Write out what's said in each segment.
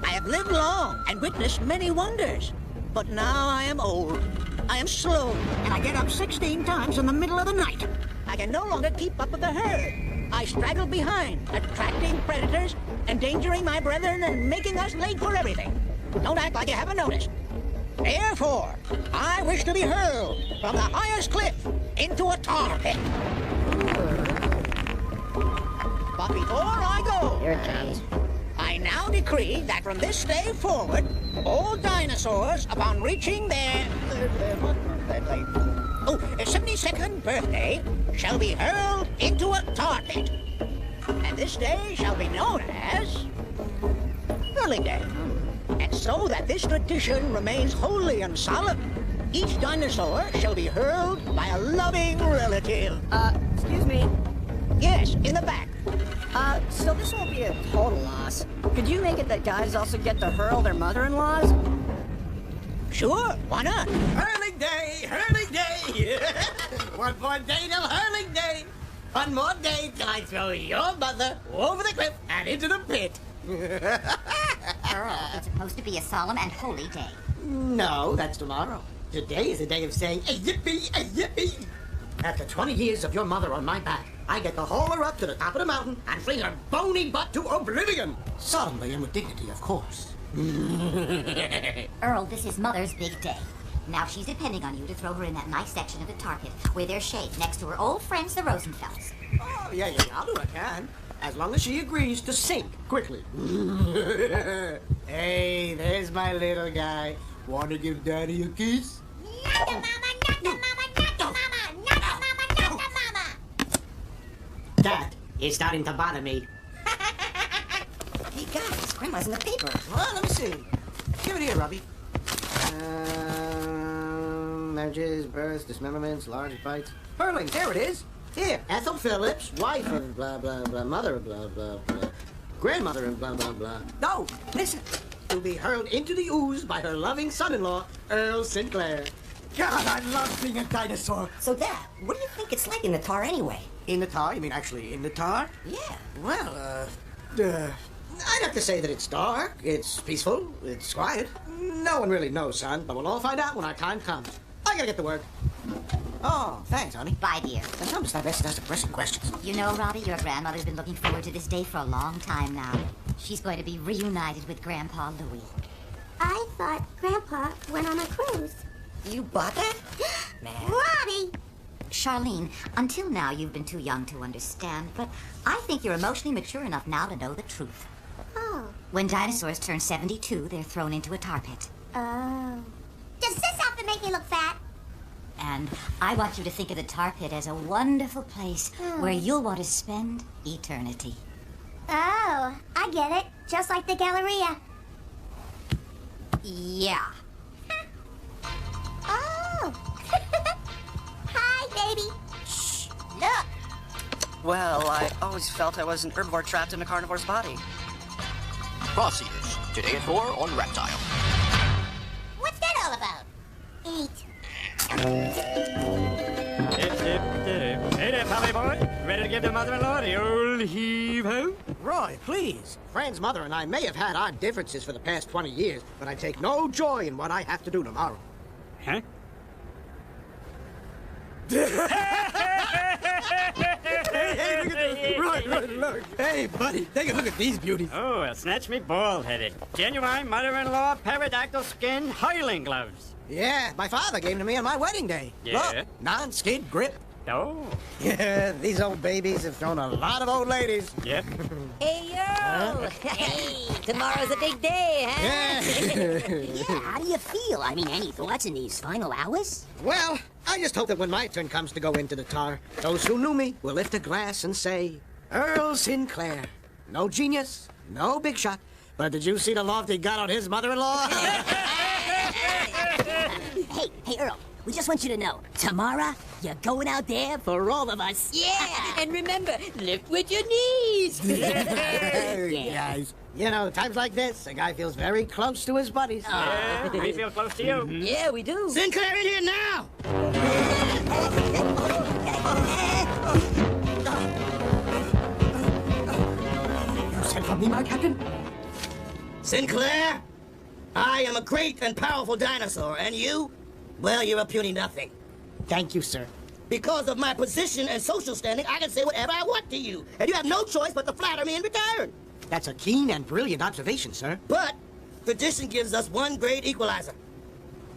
I have lived long and witnessed many wonders. But now I am old. I am slow, and I get up 16 times in the middle of the night. I can no longer keep up with the herd. I straggle behind, attracting predators, endangering my brethren, and making us late for everything. Don't act like you haven't noticed. Therefore, I wish to be hurled from the highest cliff into a tar pit. But before I go, I now decree that from this day forward, all dinosaurs, upon reaching their 72nd birthday, shall be hurled into a tar pit. And this day shall be known as Hurling Day. And so that this tradition remains holy and solemn, each dinosaur shall be hurled by a loving relative. Excuse me. Yes, in the back. So this won't be a total loss. Could you make it that guys also get to hurl their mother-in-laws? Sure, why not? Hurling Day! Hurling Day! One more day till Hurling Day! One more day till I throw your mother over the cliff and into the pit! Earl, it's supposed to be a solemn and holy day. No, that's tomorrow. Today is a day of saying, yippee, yippee! After 20 years of your mother on my back, I get to haul her up to the top of the mountain and fling her bony butt to oblivion. Solemnly and with dignity, of course. Earl, this is Mother's big day. Now she's depending on you to throw her in that nice section of the tar pit where there's shade next to her old friends, the Rosenfelds. Oh, yeah, I'll do what I can. As long as she agrees to sink quickly. Hey, there's my little guy. Want to give Daddy a kiss? Not the mama, not the mama, not the mama, not the mama, not the mama. That is starting to bother me. Hey guys, Grandma's in the paper. Well, let me see. Give it here, Robbie. Marriages, births, dismemberments, large bites. Hurling, there it is. Here, Ethel Phillips, wife of blah, blah, blah, mother of blah, blah, blah, grandmother of blah, blah, blah. No, listen. To be hurled into the ooze by her loving son-in-law, Earl Sinclair. God, I love being a dinosaur. So Dad, what do you think it's like in the tar anyway? In the tar? You mean actually in the tar? Yeah. Well, I'd have to say that it's dark, it's peaceful, it's quiet. No one really knows, son, but we'll all find out when our time comes. I gotta get to work. Oh, thanks, honey. Bye, dear. And tell me stop asking us the pressing questions. You know, Robbie, your grandmother's been looking forward to this day for a long time now. She's going to be reunited with Grandpa Louie. I thought Grandpa went on a cruise. You bought that? Man. Robbie! Charlene, until now you've been too young to understand, but I think you're emotionally mature enough now to know the truth. Oh. When dinosaurs turn 72, they're thrown into a tar pit. Oh. Does this outfit make me look fat? And I want you to think of the tar pit as a wonderful place where you'll want to spend eternity. Oh, I get it. Just like the Galleria. Yeah. Oh. Hi, baby. Shh, look. Well, I always felt I was an herbivore trapped in a carnivore's body. Cross Eaters, today at 4 on Reptile. What's that all about? Eat. Hey there, Polly boy. Ready to give the mother-in-law the old heave-ho? Roy, please. Fran's mother and I may have had our differences for the past 20 years, but I take no joy in what I have to do tomorrow. Huh? Hey, look at this. Right, look. Hey, buddy, take a look at these beauties. Oh, well, snatch me bald-headed. Genuine mother-in-law pterodactyl skin Hurling gloves. Yeah, my father gave them to me on my wedding day. Yeah? Look, non-skid grip. Oh. Yeah, these old babies have thrown a lot of old ladies. Yep. Hey, yo! Hey, tomorrow's a big day, huh? Yeah. Yeah, how do you feel? I mean, any thoughts in these final hours? Well, I just hope that when my turn comes to go into the tar, those who knew me will lift a glass and say, Earl Sinclair. No genius, no big shot, but did you see the loft he got on his mother-in-law? Hey, Earl, we just want you to know, tomorrow, you're going out there for all of us. Yeah! And remember, lift with your knees! Hey, guys. You know, times like this, a guy feels very close to his buddies. Yeah, we feel close to you. Yeah, we do. Sinclair, in here now! You sent for me, my captain? Sinclair, I am a great and powerful dinosaur, and you? Well, you're a puny nothing. Thank you, sir. Because of my position and social standing, I can say whatever I want to you, and you have no choice but to flatter me in return. That's a keen and brilliant observation, sir. But tradition gives us one great equalizer.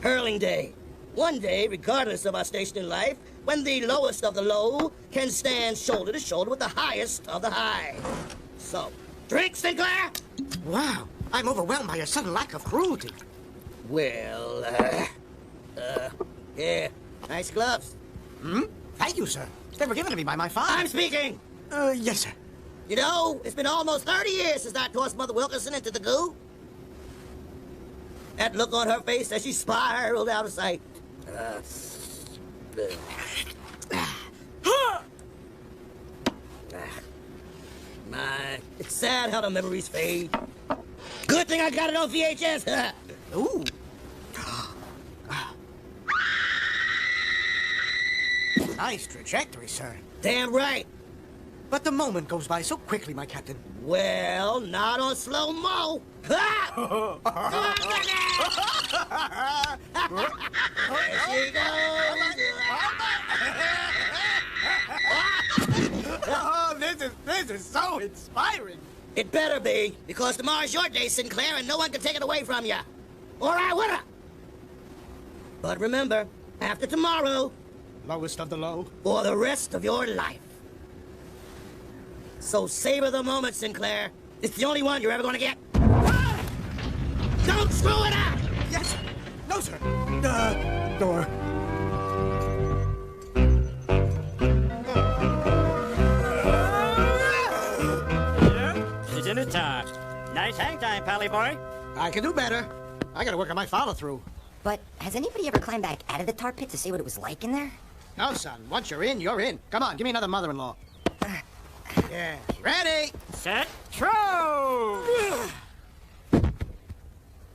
Hurling Day. One day, regardless of our station in life, when the lowest of the low can stand shoulder to shoulder with the highest of the high. So, drink, Sinclair! Wow, I'm overwhelmed by your sudden lack of cruelty. Well, yeah, nice gloves. Thank you, sir. They were given to me by my father. I'm speaking! Yes, sir. You know, it's been almost 30 years since I tossed Mother Wilkinson into the goo. That look on her face as she spiraled out of sight. It's sad how the memories fade. Good thing I got it on VHS. Ooh. Nice trajectory, sir. Damn right. But the moment goes by so quickly, my captain. Well, not on slow-mo. There she goes. Oh, this is so inspiring. It better be, because tomorrow's your day, Sinclair, and no one can take it away from you. Or I woulda. But remember, after tomorrow, Lowest of the low. for the rest of your life. So savor the moment, Sinclair. It's the only one you're ever gonna get. Don't screw it up! Yes, sir. No, sir. Door. It's dinner time. Nice hang time, Pally boy. I can do better. I gotta work on my follow-through. But has anybody ever climbed back out of the tar pit to see what it was like in there? No, son. Once you're in, you're in. Come on, give me another mother-in-law. Yeah. Ready? Set, throw!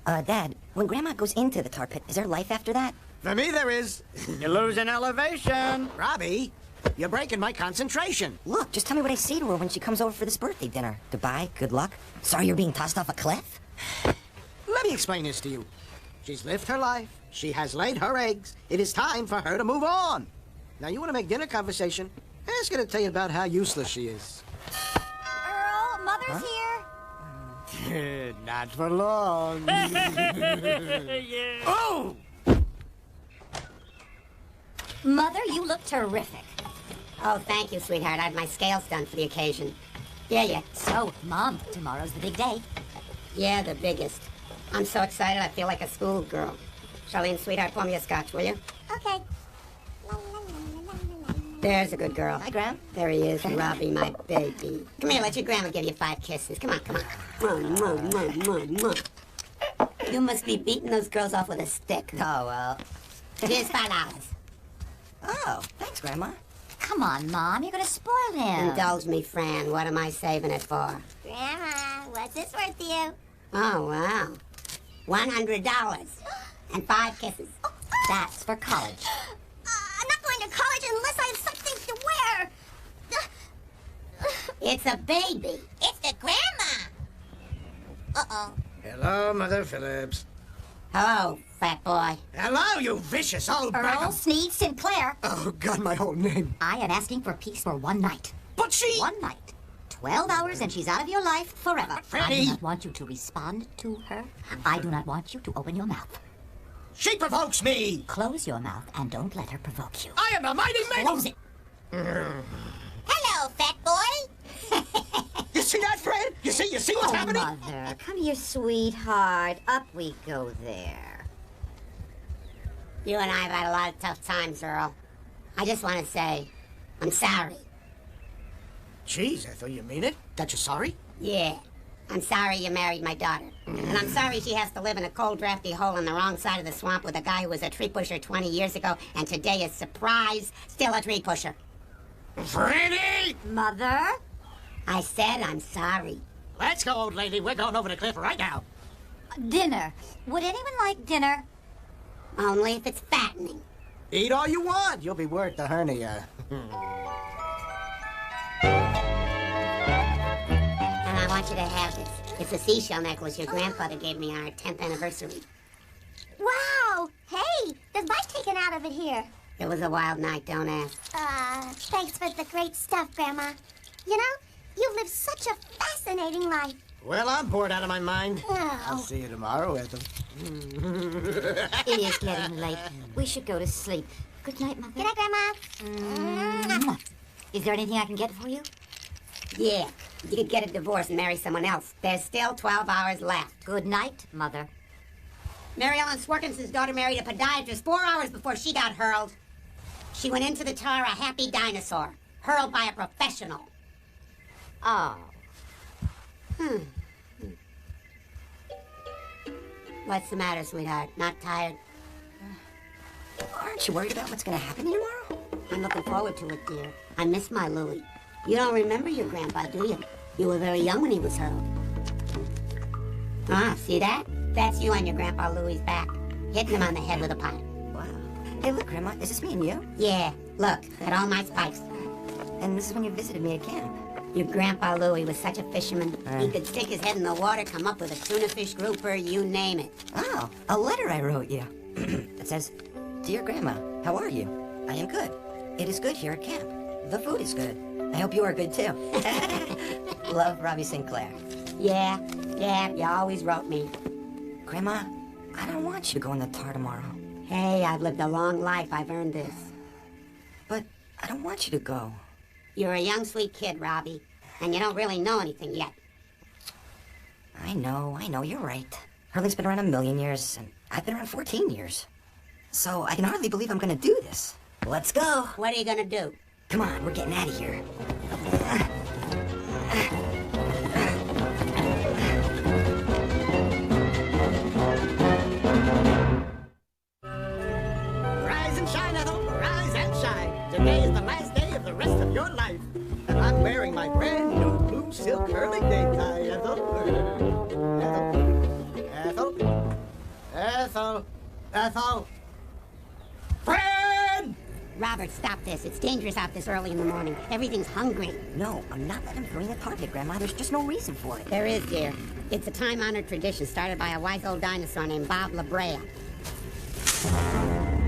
Dad, when Grandma goes into the tar pit, is there life after that? For me, there is. You're losing elevation. Robbie, you're breaking my concentration. Look, just tell me what I say to her when she comes over for this birthday dinner. Goodbye, good luck. Sorry you're being tossed off a cliff? Let me explain this to you. She's lived her life. She has laid her eggs. It is time for her to move on. Now, you want to make dinner conversation? Ask her to tell you about how useless she is. Earl, Mother's here. Not for long. Yeah. Oh! Mother, you look terrific. Oh, thank you, sweetheart. I had my scales done for the occasion. Yeah. So, Mom, tomorrow's the big day. Yeah, the biggest. I'm so excited I feel like a schoolgirl. Charlene, sweetheart, pour me a scotch, will you? Okay. There's a good girl. Hi, Gram. There he is, Robbie, my baby. Come here, let your grandma give you 5 kisses. Come on. Mwah. You must be beating those girls off with a stick. Oh, well. Here's $5. Oh, thanks, Grandma. Come on, Mom, you're gonna spoil him. Indulge me, Fran. What am I saving it for? Grandma, what's this worth to you? Oh, wow. $100. And 5 kisses. That's for college. I'm not going to college unless I have something to wear. It's a baby. It's the grandma. Uh-oh. Hello, Mother Phillips. Hello, fat boy. Hello, you vicious old bag Earl of... Sneed Sinclair. Oh, God, my whole name. I am asking for peace for one night. But she... 1 night. 12 hours and she's out of your life forever. I Freddie! do not want you to respond to her. I do not want you to open your mouth. She provokes me! Close your mouth and don't let her provoke you. I am a mighty man! Close it. Hello, fat boy. You see that, Fred? You see what's happening? Mother, come here, sweetheart. Up we go there. You and I have had a lot of tough times, Earl. I just want to say, I'm sorry. Jeez, Ethel, you mean it? That you're sorry? Yeah. I'm sorry you married my daughter. And I'm sorry she has to live in a cold, drafty hole on the wrong side of the swamp with a guy who was a tree pusher 20 years ago and today is, surprise, still a tree pusher. Freddie! Mother? I said I'm sorry. Let's go, old lady. We're going over the cliff right now. Dinner. Would anyone like dinner? Only if it's fattening. Eat all you want. You'll be worth the hernia. And I want want you to have this. It's a seashell necklace your grandfather gave me on our 10th anniversary. Wow! Hey, there's bite taken out of it here. It was a wild night, don't ask. Thanks for the great stuff, Grandma. You know, you've lived such a fascinating life. Well, I'm bored out of my mind. I'll Oh. see you tomorrow, Ethel. It is getting late. We should go to sleep. Good night, Mother. Good night, Grandma. Is there anything I can get for you? Yeah, you could get a divorce and marry someone else. There's still 12 hours left. Good night, Mother. Mary Ellen Swarkinson's daughter married a podiatrist 4 hours before she got hurled. She went into the tar a happy dinosaur, hurled by a professional. Oh. What's the matter, sweetheart? Not tired? Aren't you worried about what's going to happen tomorrow? I'm looking forward to it, dear. I miss my Louie. You don't remember your grandpa, do you? You were very young when he was hurled. Ah, see that? That's you on your grandpa Louie's back, hitting him on the head with a pipe. Wow. Hey, look, Grandma, is this me and you? Yeah, look, at all my spikes. And this is when you visited me at camp. Your grandpa Louie was such a fisherman. He could stick his head in the water, come up with a tuna fish grouper, you name it. Oh, a letter I wrote you. It says, Dear Grandma, how are you? I am good. It is good here at camp. The food is good. I hope you are good too. Love, Robbie Sinclair. Yeah, you always wrote me. Grandma, I don't want you to go in the tar tomorrow. Hey, I've lived a long life. I've earned this. But I don't want you to go. You're a young, sweet kid, Robbie, and you don't really know anything yet. I know, you're right. Hurling's been around a million years, and I've been around 14 years. So I can hardly believe I'm gonna do this. Let's go. What are you gonna do? Come on, we're getting out of here. Rise and shine, Ethel. Rise and shine. Today is the last day of the rest of your life. And I'm wearing my brand new blue silk hurling necktie, Ethel. Ethel. Fred! Robert, stop this. It's dangerous out this early in the morning. Everything's hungry. No, I'm not letting him throw in the tar pit, Grandma. There's just no reason for it. There is, dear. It's a time-honored tradition started by a wise old dinosaur named Bob La Brea.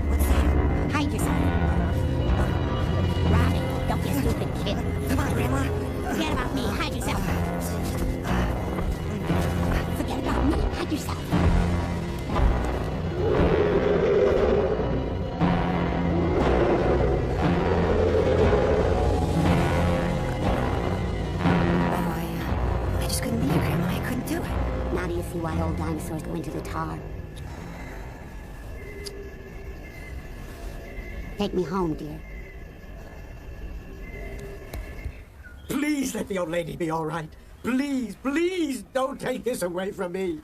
What's that? Hide yourself. Robbie, don't be a stupid kid. Come on, Grandma. Forget about me. Hide yourself. Forget about me. Hide yourself. I just couldn't leave you, Grandma. I couldn't do it. Now do you see why old dinosaurs go into the tar? Take me home, dear. Please let the old lady be all right. Please don't take this away from me.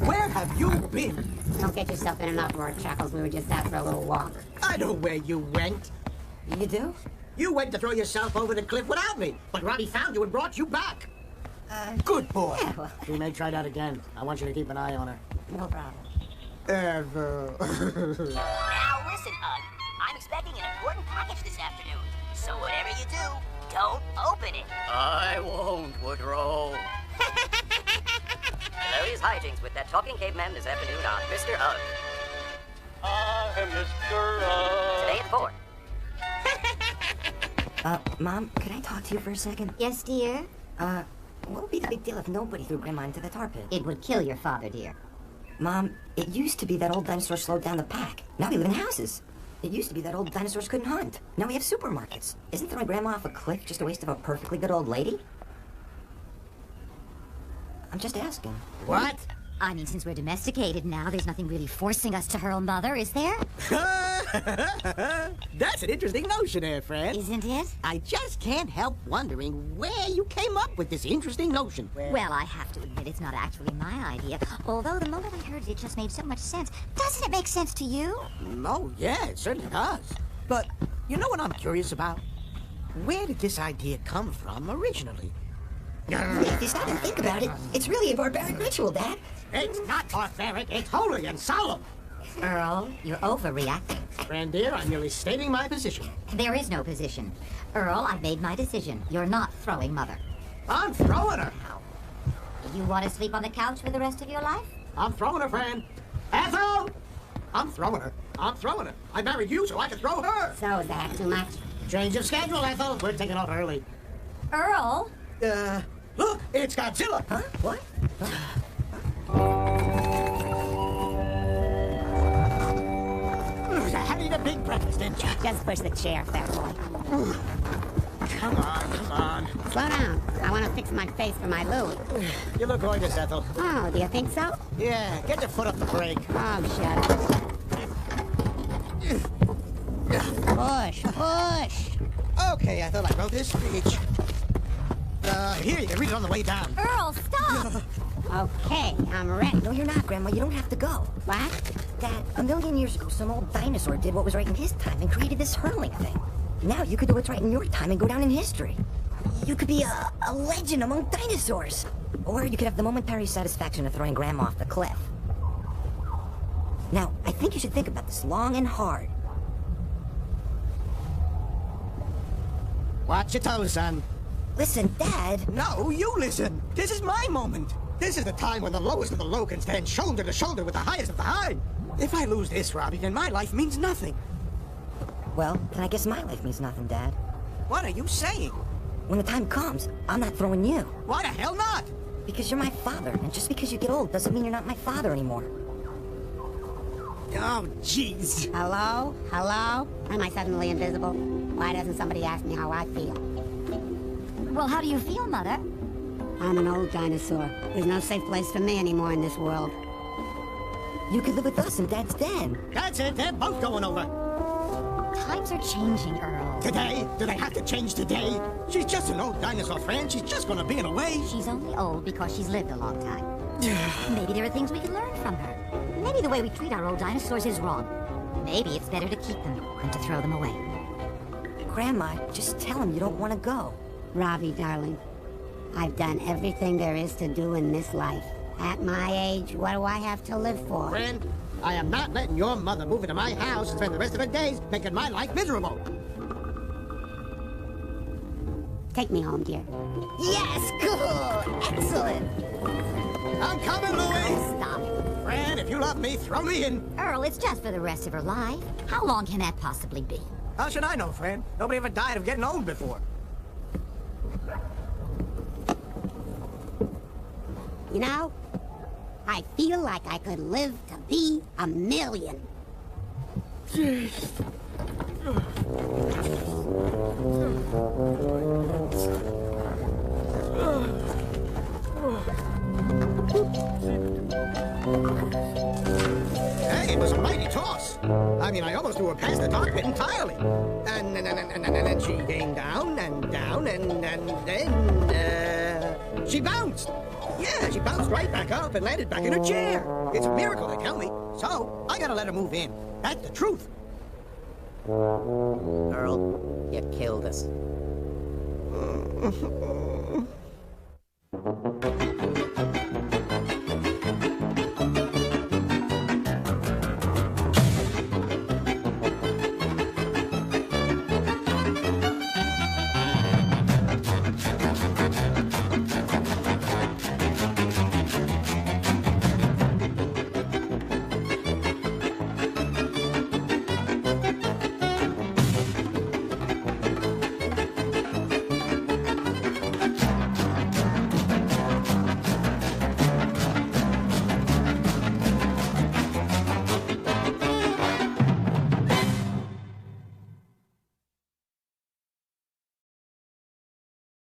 Where have you been? Don't get yourself in an uproar, Chuckles. We were just out for a little walk. I know where you went. You do? You went to throw yourself over the cliff without me, but Robbie found you and brought you back. Good boy. Yeah, well, We may try that again. I want you to keep an eye on her. no problem. Ever. Now listen, Ugg. I'm expecting an important package this afternoon. So whatever you do, don't open it. I won't, Woodrow. Hilarious hijinks with that talking caveman this afternoon on Mr. Ugg. I am Mr. Ugg. Today at 4. Mom, can I talk to you for a second? Yes, dear? What would be the big deal if nobody threw Grandma into the tar pit? It would kill your father, dear. Mom, it used to be that old dinosaurs slowed down the pack. Now we live in houses. It used to be that old dinosaurs couldn't hunt. Now we have supermarkets. Isn't throwing Grandma off a cliff just a waste of a perfectly good old lady? I'm just asking. What? I mean, since we're domesticated now, there's nothing really forcing us to hurl Mother, is there? That's an interesting notion there, friend. Isn't it? I just can't help wondering where you came up with this interesting notion. Well, I have to admit it's not actually my idea. Although the moment I heard it, it just made so much sense. Doesn't it make sense to you? Oh, yeah, it certainly does. But you know what I'm curious about? Where did this idea come from originally? If you stop and think about it, it's really a barbaric ritual, Dad. It's not barbaric, it's holy and solemn. Earl, you're overreacting. Friend dear, I'm merely stating my position. There is no position. Earl, I've made my decision. You're not throwing Mother. I'm throwing her. You want to sleep on the couch for the rest of your life? I'm throwing her, Fran. Ethel! I'm throwing her. I'm throwing her. I married you so I could throw her. So is that too much? Change of schedule, Ethel. We're taking off early. Earl? Look, it's Godzilla. Huh? What? Had eat a big breakfast, didn't you? Just push the chair, fat boy. Come on. Slow down. I want to fix my face for my Louie. You look gorgeous, Ethel. Oh, do you think so? Yeah, get your foot up the brake. Oh, shut up. Push. Okay, Ethel, I wrote this speech. Here, you can read it on the way down. Earl, stop! Okay, I'm ready. No, you're not, Grandma. You don't have to go. What? Dad, a million years ago, some old dinosaur did what was right in his time and created this hurling thing. Now you could do what's right in your time and go down in history. You could be a legend among dinosaurs. Or you could have the momentary satisfaction of throwing Grandma off the cliff. Now, I think you should think about this long and hard. Watch your toes, son. Listen, Dad. No, you listen. This is my moment. This is the time when the lowest of the low can stand shoulder to shoulder with the highest of the high. If I lose this, Robbie, then my life means nothing. Well, then I guess my life means nothing, Dad. What are you saying? When the time comes, I'm not throwing you. Why the hell not? Because you're my father, and just because you get old doesn't mean you're not my father anymore. Oh, jeez. Hello? Am I suddenly invisible? Why doesn't somebody ask me how I feel? Well, how do you feel, Mother? I'm an old dinosaur. There's no safe place for me anymore in this world. You could live with us in Dad's den. That's it. They're both going over. Times are changing, Earl. Today? Do they have to change today? She's just an old dinosaur, Fran. She's just gonna be in a way. She's only old because she's lived a long time. Maybe there are things we can learn from her. Maybe the way we treat our old dinosaurs is wrong. Maybe it's better to keep them than to throw them away. Grandma, just tell him you don't want to go. Robbie, darling, I've done everything there is to do in this life. At my age, what do I have to live for? Fran, I am not letting your mother move into my house and spend the rest of her days making my life miserable. Take me home, dear. Yes, cool, excellent. I'm coming, Louie. Stop it. Fran, if you love me, throw me in. Earl, it's just for the rest of her life. How long can that possibly be? How should I know, Fran? Nobody ever died of getting old before. You know, I feel like I could live to be 1,000,000. Hey, it was a mighty toss. I mean, I almost threw her past the tar pit entirely. And then she came down, and then she bounced. Yeah, she bounced right back up and landed back in her chair. It's a miracle, they tell me. So, I gotta let her move in. That's the truth. Earl, you killed us.